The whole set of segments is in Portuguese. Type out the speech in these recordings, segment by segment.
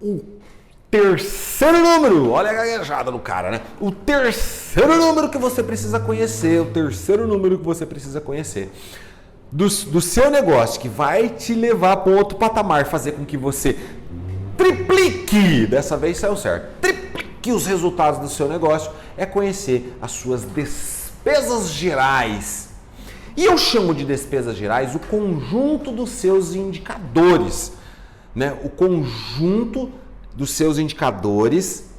O terceiro número, olha a gaguejada do cara, né? O terceiro número que você precisa conhecer, do seu negócio, que vai te levar para outro patamar, fazer com que você triplique, dessa vez saiu certo, triplique os resultados do seu negócio, é conhecer as suas despesas gerais. E eu chamo de despesas gerais o conjunto dos seus indicadores, né? O conjunto dos seus indicadores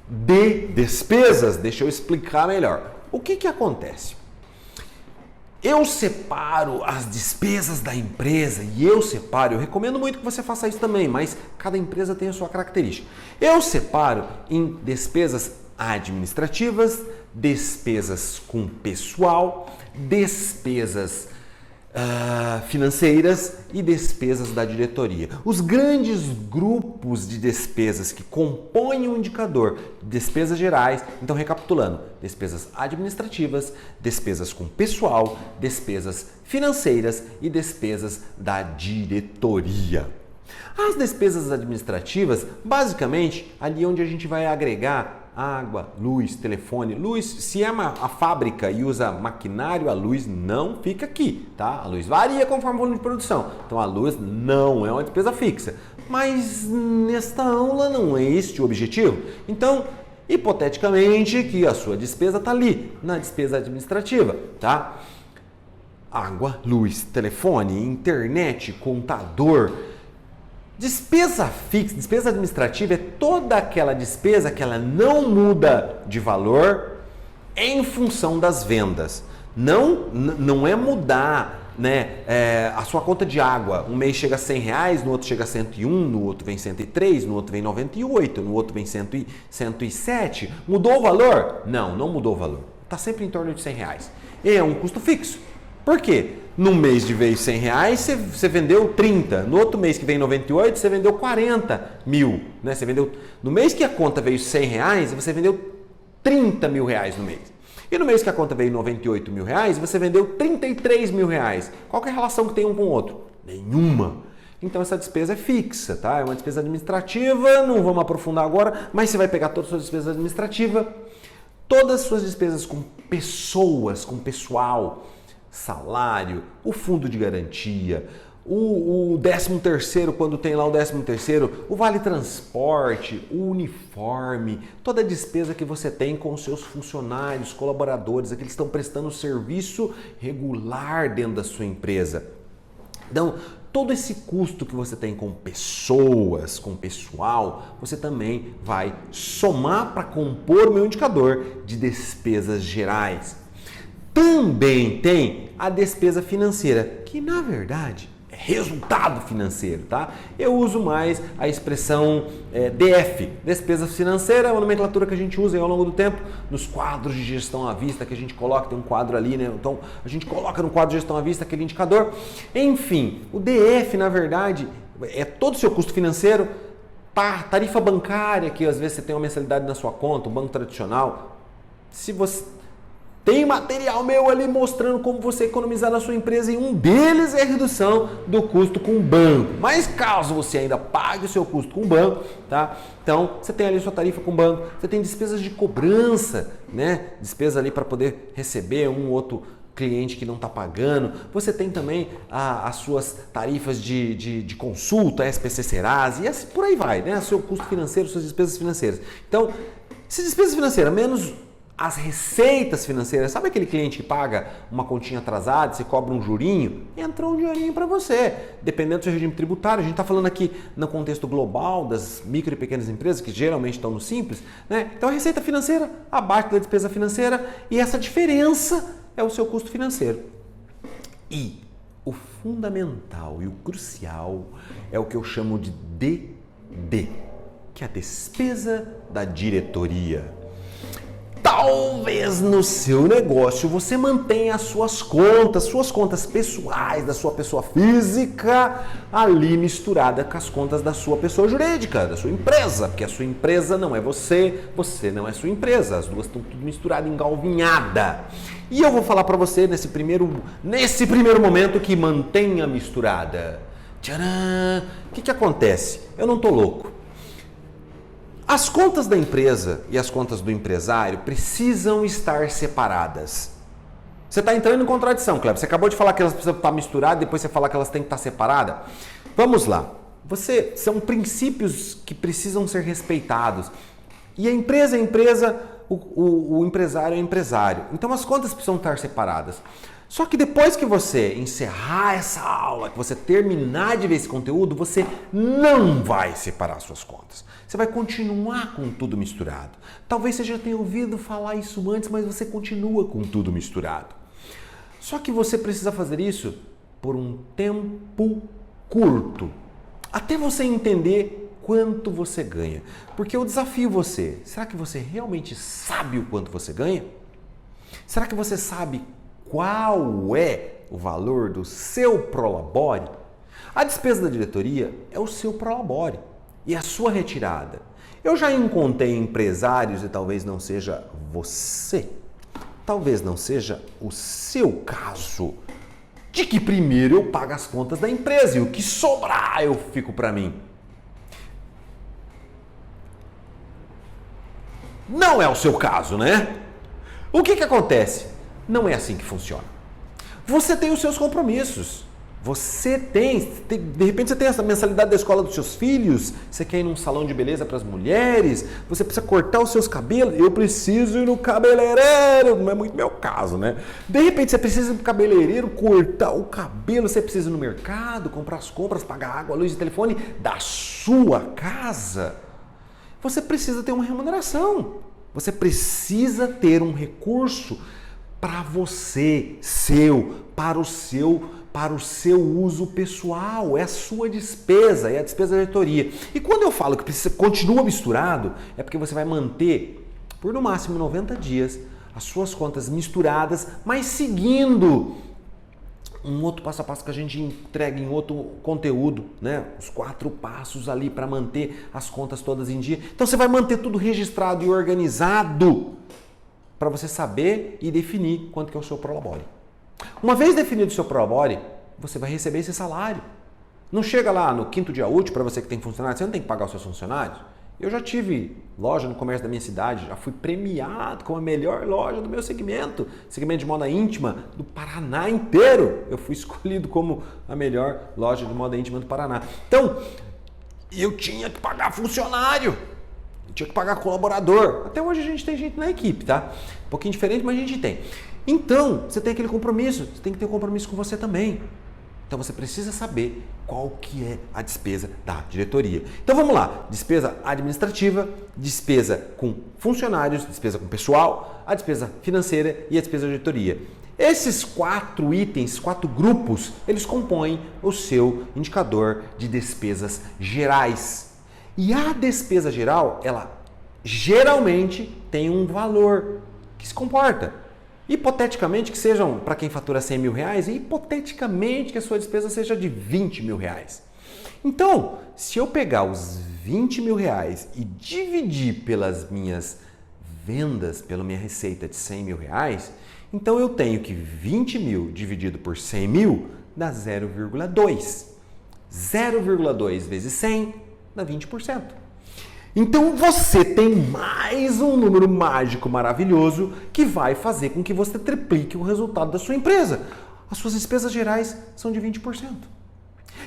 de despesas. Deixa eu explicar melhor. O que acontece? Eu separo as despesas da empresa e eu recomendo muito que você faça isso também, mas cada empresa tem a sua característica. Eu separo em despesas administrativas, despesas com pessoal, despesas financeiras e despesas da diretoria. Os grandes grupos de despesas que compõem o indicador de despesas gerais, então recapitulando, despesas administrativas, despesas com pessoal, despesas financeiras e despesas da diretoria. As despesas administrativas, basicamente, ali onde a gente vai agregar água, luz, telefone. Luz, se é a fábrica e usa maquinário, a luz não fica aqui, tá? A luz varia conforme o volume de produção. Então a luz não é uma despesa fixa. Mas nesta aula não é este o objetivo. Então, hipoteticamente, que a sua despesa está ali, na despesa administrativa, tá? Água, luz, telefone, internet, contador. Despesa fixa, despesa administrativa é toda aquela despesa que ela não muda de valor em função das vendas. Não é mudar, né, a sua conta de água. Um mês chega a R$100, no outro chega a 101, no outro vem 103, no outro vem 98, no outro vem 107. Mudou o valor? Não mudou o valor. Está sempre em torno de R$100. É um custo fixo. Por quê? No mês de veio R$100, você vendeu 30. No outro mês que vem 98, você vendeu 40 mil. Né? Você vendeu, no mês que a conta veio R$100, você vendeu 30 mil reais no mês. E no mês que a conta veio 98 mil reais, você vendeu 33 mil reais. Qual que é a relação que tem um com o outro? Nenhuma. Então essa despesa é fixa, tá? É uma despesa administrativa, não vamos aprofundar agora, mas você vai pegar todas as suas despesas administrativas, todas as suas despesas com pessoas, com pessoal, salário, o fundo de garantia, o 13º, quando tem lá o 13º, o vale transporte, o uniforme, toda a despesa que você tem com os seus funcionários, colaboradores, aqueles que estão prestando serviço regular dentro da sua empresa. Então, todo esse custo que você tem com pessoas, com pessoal, você também vai somar para compor o meu indicador de despesas gerais. Também tem a despesa financeira, que na verdade é resultado financeiro, tá? Eu uso mais a expressão DF, despesa financeira, é uma nomenclatura que a gente usa ao longo do tempo nos quadros de gestão à vista que a gente coloca, tem um quadro ali, né? Então a gente coloca no quadro de gestão à vista aquele indicador. Enfim, o DF na verdade é todo o seu custo financeiro, tarifa bancária, que às vezes você tem uma mensalidade na sua conta, um banco tradicional. Se você tem material meu ali mostrando como você economizar na sua empresa e um deles é a redução do custo com o banco. Mas caso você ainda pague o seu custo com o banco, tá? Então, você tem ali sua tarifa com o banco, você tem despesas de cobrança, né? Despesa ali para poder receber um outro cliente que não está pagando. Você tem também as suas tarifas de consulta, SPC Serasa e assim por aí vai, né? Seu custo financeiro, suas despesas financeiras. Então, se despesa financeira menos as receitas financeiras, sabe aquele cliente que paga uma continha atrasada, você cobra um jurinho? Entrou um jurinho para você, dependendo do seu regime tributário. A gente está falando aqui no contexto global das micro e pequenas empresas, que geralmente estão no simples, né? Então a receita financeira abaixo da despesa financeira e essa diferença é o seu custo financeiro. E o fundamental e o crucial é o que eu chamo de DD, que é a despesa da diretoria. Talvez no seu negócio você mantenha as suas contas pessoais da sua pessoa física ali misturada com as contas da sua pessoa jurídica, da sua empresa, porque a sua empresa não é você, você não é sua empresa, as duas estão tudo misturado, engalvinhada. E eu vou falar para você nesse primeiro momento que mantenha misturada. Tcharam! O que acontece? Eu não tô louco. As contas da empresa e as contas do empresário precisam estar separadas. Você está entrando em contradição, Cleber. Você acabou de falar que elas precisam estar misturadas, depois você fala que elas têm que estar separadas. Vamos lá. São princípios que precisam ser respeitados. E a empresa é empresa, o empresário é empresário. Então as contas precisam estar separadas. Só que depois que você encerrar essa aula, que você terminar de ver esse conteúdo, você não vai separar suas contas. Você vai continuar com tudo misturado. Talvez você já tenha ouvido falar isso antes, mas você continua com tudo misturado. Só que você precisa fazer isso por um tempo curto, até você entender quanto você ganha. Porque eu desafio você, será que você realmente sabe o quanto você ganha? Será que você sabe qual é o valor do seu prolabore? A despesa da diretoria é o seu prolabore e a sua retirada. Eu já encontrei empresários, e talvez não seja você, talvez não seja o seu caso, de que primeiro eu pago as contas da empresa e o que sobrar eu fico para mim. Não é o seu caso, né? O que acontece? Não é assim que funciona. Você tem os seus compromissos. Você tem, de repente você tem essa mensalidade da escola dos seus filhos, você quer ir num salão de beleza para as mulheres, você precisa cortar os seus cabelos, eu preciso ir no cabeleireiro, não é muito meu caso, né? De repente você precisa ir no cabeleireiro, cortar o cabelo, você precisa ir no mercado, comprar as compras, pagar água, luz e telefone da sua casa. Você precisa ter uma remuneração, você precisa ter um recurso para você, para o seu uso pessoal, é a sua despesa, é a despesa da diretoria. E quando eu falo que continua misturado, é porque você vai manter por no máximo 90 dias as suas contas misturadas, mas seguindo um outro passo a passo que a gente entrega em outro conteúdo, né? Os 4 passos ali para manter as contas todas em dia. Então você vai manter tudo registrado e organizado para você saber e definir quanto que é o seu prolabore. Uma vez definido o seu prolabore, você vai receber esse salário. Não chega lá no 5º dia útil para você que tem funcionário, você não tem que pagar os seus funcionários. Eu já tive loja no comércio da minha cidade, já fui premiado como a melhor loja do meu segmento de moda íntima do Paraná inteiro. Eu fui escolhido como a melhor loja de moda íntima do Paraná. Então, eu tinha que pagar funcionário, eu tinha que pagar colaborador. Até hoje a gente tem gente na equipe, tá? Um pouquinho diferente, mas a gente tem. Então, você tem aquele compromisso, você tem que ter um compromisso com você também. Então você precisa saber qual que é a despesa da diretoria. Então vamos lá, despesa administrativa, despesa com funcionários, despesa com pessoal, a despesa financeira e a despesa da diretoria. Esses 4 itens, 4 grupos, eles compõem o seu indicador de despesas gerais. E a despesa geral, ela geralmente tem um valor que se comporta. Hipoteticamente que sejam, para quem fatura 100 mil reais, e hipoteticamente que a sua despesa seja de 20 mil reais. Então, se eu pegar os 20 mil reais e dividir pelas minhas vendas, pela minha receita de 100 mil reais, então eu tenho que 20 mil dividido por 100 mil dá 0,2. 0,2 vezes 100 dá 20%. Então você tem mais um número mágico maravilhoso que vai fazer com que você triplique o resultado da sua empresa. As suas despesas gerais são de 20%.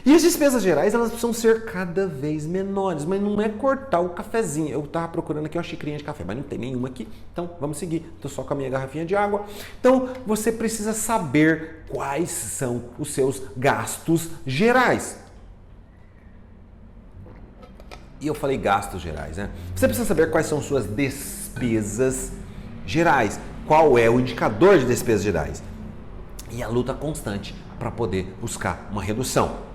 E as despesas gerais, elas precisam ser cada vez menores, mas não é cortar o cafezinho. Eu estava procurando aqui uma xicrinha de café, mas não tem nenhuma aqui, então vamos seguir. Estou só com a minha garrafinha de água. Então você precisa saber quais são os seus gastos gerais. E eu falei gastos gerais, né? Você precisa saber quais são suas despesas gerais. Qual é o indicador de despesas gerais? E a luta constante para poder buscar uma redução.